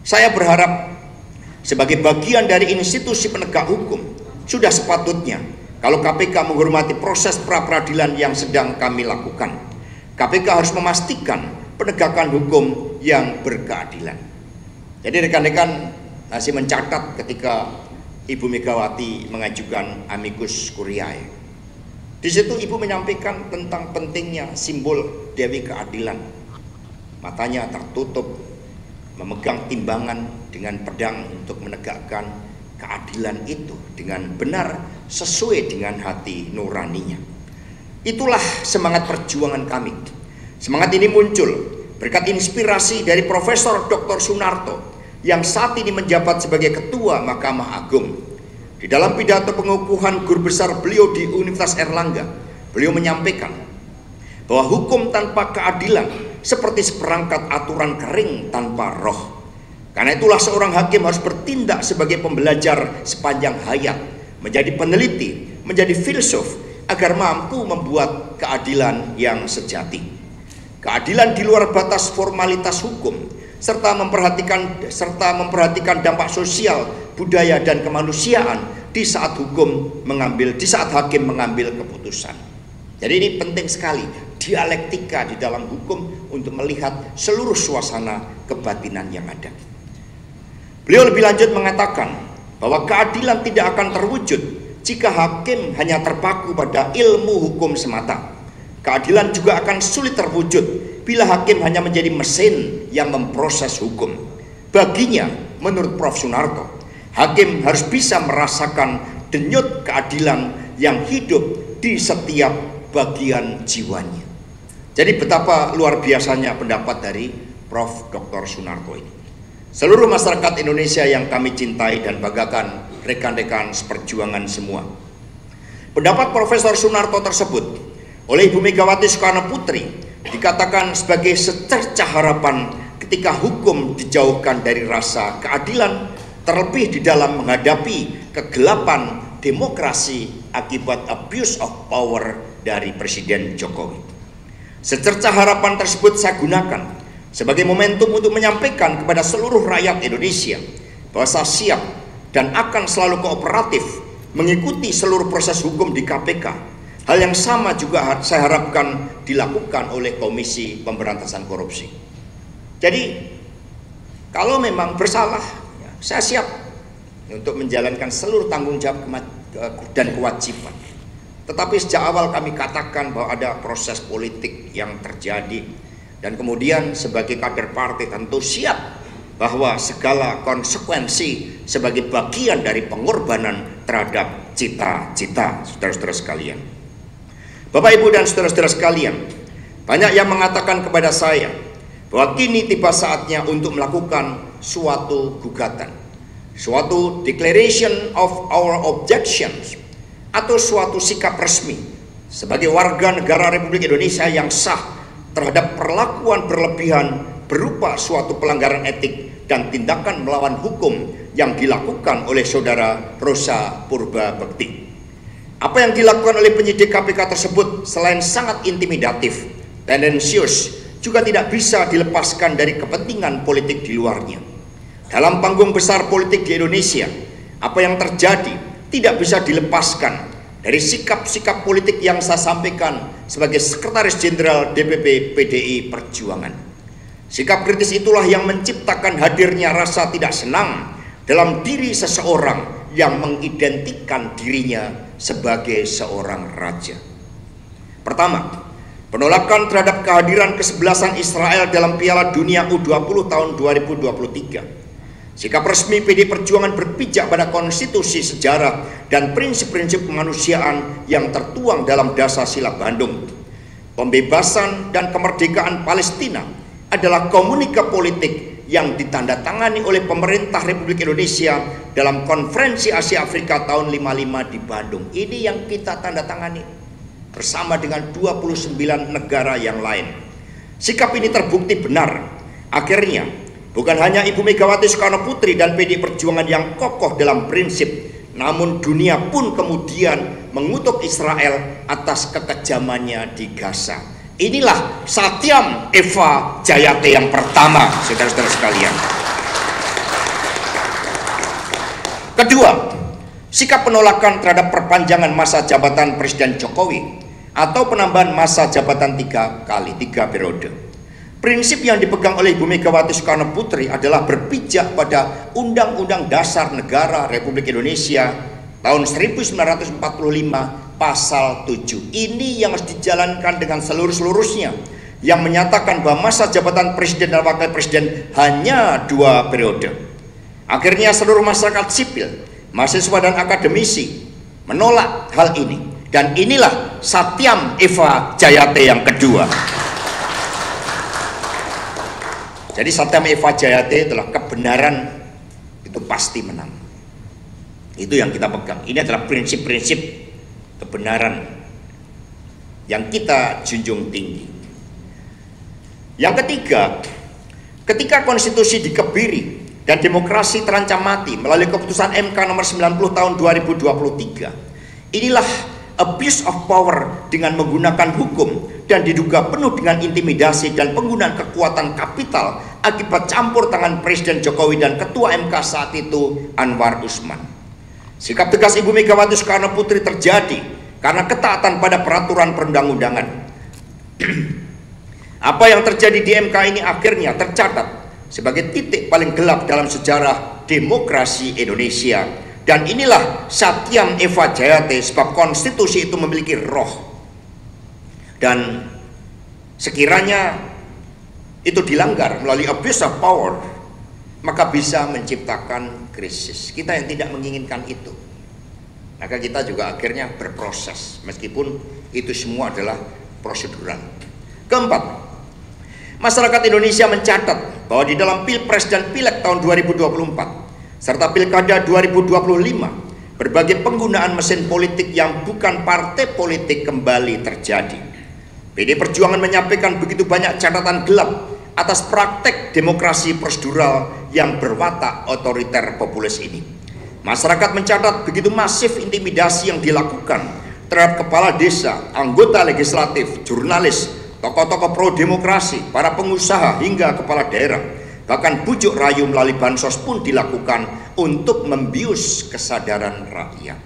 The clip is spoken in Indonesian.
Saya berharap sebagai bagian dari institusi penegak hukum, sudah sepatutnya kalau KPK menghormati proses pra-peradilan yang sedang kami lakukan. KPK harus memastikan penegakan hukum yang berkeadilan. Jadi rekan-rekan masih mencatat ketika Ibu Megawati mengajukan amicus curiae. Di situ Ibu menyampaikan tentang pentingnya simbol Dewi Keadilan. Matanya tertutup, memegang timbangan dengan pedang untuk menegakkan keadilan itu dengan benar sesuai dengan hati nuraninya. Itulah semangat perjuangan kami. Semangat ini muncul berkat inspirasi dari Profesor Dr. Sunarto yang saat ini menjabat sebagai Ketua Mahkamah Agung. Di dalam pidato pengukuhan guru besar beliau di Universitas Airlangga, beliau menyampaikan bahwa hukum tanpa keadilan seperti seperangkat aturan kering tanpa roh. Karena itulah seorang hakim harus bertindak sebagai pembelajar sepanjang hayat, menjadi peneliti, menjadi filsuf, agar mampu membuat keadilan yang sejati. Keadilan di luar batas formalitas hukum, serta memperhatikan dampak sosial, budaya dan kemanusiaan di saat hakim mengambil keputusan. Jadi ini penting sekali dialektika di dalam hukum untuk melihat seluruh suasana kebatinan yang ada. Beliau lebih lanjut mengatakan bahwa keadilan tidak akan terwujud jika hakim hanya terpaku pada ilmu hukum semata. Keadilan juga akan sulit terwujud bila hakim hanya menjadi mesin yang memproses hukum. Baginya, menurut Prof. Sunarto, hakim harus bisa merasakan denyut keadilan yang hidup di setiap bagian jiwanya. Jadi betapa luar biasanya pendapat dari Prof. Dr. Sunarto ini. Seluruh masyarakat Indonesia yang kami cintai dan banggakan, rekan-rekan seperjuangan semua. Pendapat Profesor Sunarto tersebut oleh Ibu Megawati Soekarno Putri dikatakan sebagai secercah harapan ketika hukum dijauhkan dari rasa keadilan, terlebih di dalam menghadapi kegelapan demokrasi akibat abuse of power dari Presiden Jokowi. Secercah harapan tersebut saya gunakan sebagai momentum untuk menyampaikan kepada seluruh rakyat Indonesia bahwa saya siap dan akan selalu kooperatif mengikuti seluruh proses hukum di KPK. Hal yang sama juga saya harapkan dilakukan oleh Komisi Pemberantasan Korupsi. Jadi kalau memang bersalah, saya siap untuk menjalankan seluruh tanggung jawab dan kewajiban. Tetapi sejak awal kami katakan bahwa ada proses politik yang terjadi. Dan kemudian sebagai kader partai tentu siap bahwa segala konsekuensi sebagai bagian dari pengorbanan terhadap cita-cita saudara-saudara sekalian. Bapak, Ibu, dan saudara-saudara sekalian, banyak yang mengatakan kepada saya bahwa kini tiba saatnya untuk melakukan suatu gugatan, suatu declaration of our objections, atau suatu sikap resmi sebagai warga negara Republik Indonesia yang sah terhadap perlakuan berlebihan berupa suatu pelanggaran etik dan tindakan melawan hukum yang dilakukan oleh saudara Rosa Purbabekti. Apa yang dilakukan oleh penyidik KPK tersebut selain sangat intimidatif, tendensius, juga tidak bisa dilepaskan dari kepentingan politik di luarnya. Dalam panggung besar politik di Indonesia, apa yang terjadi tidak bisa dilepaskan dari sikap-sikap politik yang saya sampaikan sebagai Sekretaris Jenderal DPP PDI Perjuangan. Sikap kritis itulah yang menciptakan hadirnya rasa tidak senang dalam diri seseorang yang mengidentikan dirinya sebagai seorang raja. Pertama, penolakan terhadap kehadiran kesebelasan Israel dalam Piala Dunia U20 tahun 2023. Sikap resmi PDI Perjuangan berpijak pada konstitusi, sejarah, dan prinsip-prinsip kemanusiaan yang tertuang dalam Dasar Sila Bandung. Pembebasan dan kemerdekaan Palestina adalah komunika politik yang ditandatangani oleh pemerintah Republik Indonesia dalam Konferensi Asia Afrika tahun 55 di Bandung. Ini yang kita tandatangani bersama dengan 29 negara yang lain. Sikap ini terbukti benar. Akhirnya bukan hanya Ibu Megawati Soekarno Putri dan PDI Perjuangan yang kokoh dalam prinsip, namun dunia pun kemudian mengutuk Israel atas kekejamannya di Gaza. Inilah Satyam Eva Jayate yang pertama, saudara-saudara sekalian. Kedua, sikap penolakan terhadap perpanjangan masa jabatan Presiden Jokowi atau penambahan masa jabatan 3 periode. Prinsip yang dipegang oleh Ibu Megawati Soekarno Putri adalah berpijak pada Undang-Undang Dasar Negara Republik Indonesia tahun 1945 pasal 7. Ini yang harus dijalankan dengan seluruh-seluruhnya, yang menyatakan bahwa masa jabatan presiden dan wakil presiden hanya 2 periode. Akhirnya seluruh masyarakat sipil, mahasiswa dan akademisi menolak hal ini, dan inilah Satyam Eva Jayate yang kedua. Jadi Satyam Eva Jayate adalah kebenaran itu pasti menang. Itu yang kita pegang. Ini adalah prinsip-prinsip kebenaran yang kita junjung tinggi. Yang ketiga, ketika konstitusi dikebiri dan demokrasi terancam mati melalui keputusan MK nomor 90 tahun 2023, inilah abuse of power dengan menggunakan hukum dan diduga penuh dengan intimidasi dan penggunaan kekuatan kapital akibat campur tangan Presiden Jokowi dan Ketua MK saat itu Anwar Usman. Sikap tegas Ibu Megawati Soekarno Putri terjadi karena ketaatan pada peraturan perundang-undangan. Apa yang terjadi di MK ini akhirnya tercatat sebagai titik paling gelap dalam sejarah demokrasi Indonesia. Dan inilah Satyam Eva Jayate, sebab konstitusi itu memiliki roh. Dan sekiranya itu dilanggar melalui abuse of power, maka bisa menciptakan krisis. Kita yang tidak menginginkan itu, maka kita juga akhirnya berproses, meskipun itu semua adalah prosedural. Keempat, masyarakat Indonesia mencatat bahwa di dalam Pilpres dan Pileg tahun 2024 serta Pilkada 2025, berbagai penggunaan mesin politik yang bukan partai politik kembali terjadi. PD Perjuangan menyampaikan begitu banyak catatan gelap atas praktek demokrasi prosedural yang berwatak otoriter populis ini. Masyarakat mencatat begitu masif intimidasi yang dilakukan terhadap kepala desa, anggota legislatif, jurnalis, tokoh-tokoh pro demokrasi, para pengusaha hingga kepala daerah. Bahkan bujuk rayu melalui bansos pun dilakukan untuk membius kesadaran rakyat.